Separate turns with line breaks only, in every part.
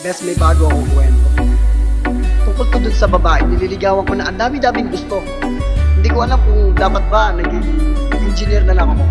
Bes, may bago akong kwento. Tungkol to dun sa babae, nililigawan ko na ang dami-daming gusto. Hindi ko alam kung dapat ba naging engineer na lang ako.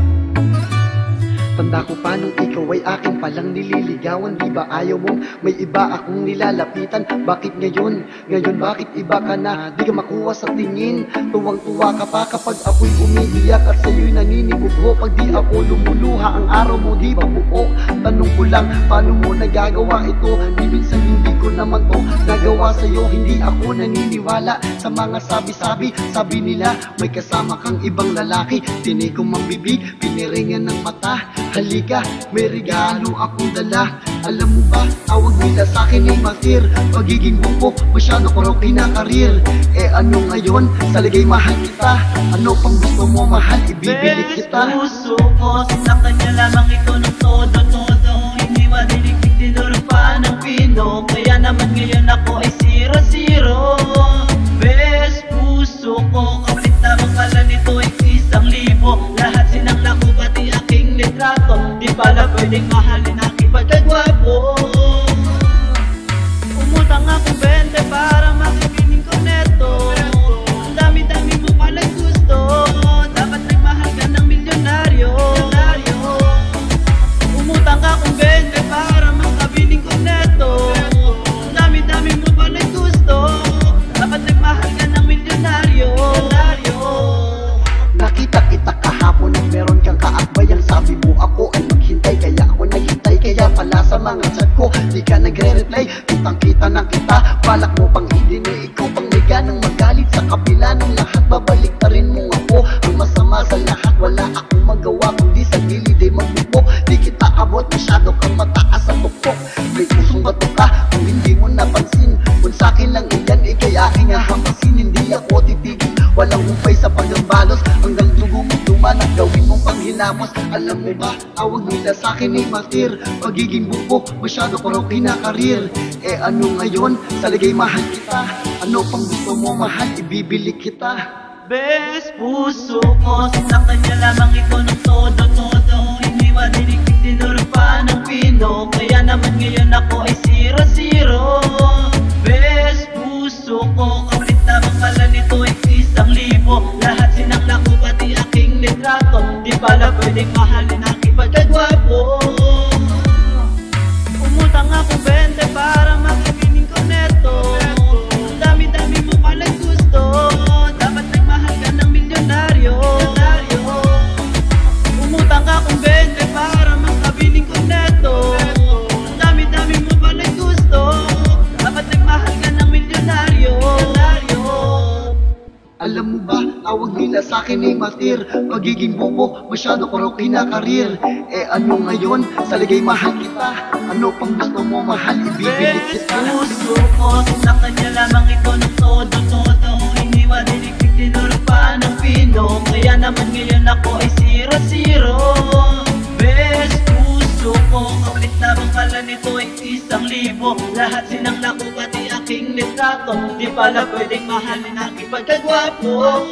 Tanda ko pa nung ikaw ay akin palang nililigawan. Di ba ayaw mo? May iba akong nilalapitan. Bakit ngayon? Ngayon bakit iba ka na? Di ka makuha sa tingin. Tuwang-tuwa ka pa kapag ako'y umiiyak at sa'yo'y naninibugho. Pag di ako lumuluha, ang araw mo di ba buo? Tanong ko lang, paano mo nagagawa ito? Di minsan hindi ko naman to nagawa sa'yo. Hindi ako naniniwala sa mga sabi-sabi. Sabi nila, may kasama kang ibang lalaki. Tinig ko mang bibig, piniringan ng mata. Halika, may regalo akong dala. Alam mo ba, tawag nila sa'kin ay martir. Pagiging bubok, masyado ko raw kinakarir. Eh ano ngayon, sa ligay mahal kita. Ano pang gusto mo mahal, ibibili kita.
Puso ko, sa kanya lamang ito ng todo-todo. Hindi madiliktik, tinuro pa ng pino. Kaya naman ngayon ako ay zero-zero. Best puso ko, kapalit lamang pala nito ay 1,000. Lahat sinangla ko pati aking litrato. Di pala pwedeng mahalin aking pagkagwapo. Umutang ako 20 para makikinig ko neto. Ang dami-dami mo pala'y gusto. Dapat nagmahal ka ng milyonaryo. Umutang ako 20 para makabiling ko neto. Ang dami-dami mo pala'y gusto. Dapat nagmahal ka ng milyonaryo.
Nakita kita kahapon at meron kang kaakbay. Ang sabi mo ako ay maghintay, kaya ako naghintay. Kaya pala sa mga chat ko di ka nagre-reply. Kitang kita ng kita, balak mo pang idini. Ikaw pang may ganang magalit sa kabila ng lahat. Babalik pa rin mo ako. Ang masama sa lahat, wala akong magawa kundi sa gilid ay magbubok. Di kita abot, masyado kang mataas sa tuktok. May pusong bato ka kung hindi mo napansin. Kung sa'kin lang iyan, kaya hinahampasin. Hindi ako titigil, walang upay sa paggambalos. Hanggang dugo mo dumanak, gawin mong panghinamos. Alam mo ba, tawag nila sa'kin ay martir. Pagiging bubok, masyado ko raw kinakarir. Eh ano ngayon, sa ligay mahal kita. Ano pang gusto mo mahal, ibibili kita.
Best puso ko, sa kanya lamang ito ng todo-todo. Hindi madiliktik, tinuro pa ng pino. Kaya naman ngayon ako ay zero-zero. Best puso ko, kapalit lamang pala nito ay 1,000. Lahat sinangla ko pati aking litrato. Di pala pwedeng mahalin aking pagkagwapo. Umutang ako 20 para makikinig ko neto. Ang dami-dami mo pala'y gusto. Dapat nagmahal ka ng milyonaryo. Umutang ako 20 para makabiling ko neto. Ang dami-dami mo pala'y gusto. Dapat nagmahal ka ng milyonaryo.
Alam mo ba, tawag nila sa'kin ay martir. Pagiging bobo, masyado ko raw kinakarir. Eh ano ngayon, sa ligay mahal kita. Ano pang gusto mo mahal, ibibili kita.
Puso ko, sa kanya lamang ito ng todo-todo. Hindi madiliktik, tinuro pa ng pino. Kaya naman ngayon ako ay zero-zero. Best puso ko, kapalit lamang pala nito ay 1,000. Lahat sinangla ko pati aking litrato. Di pala pwedeng mahalin aking pagkagwapo.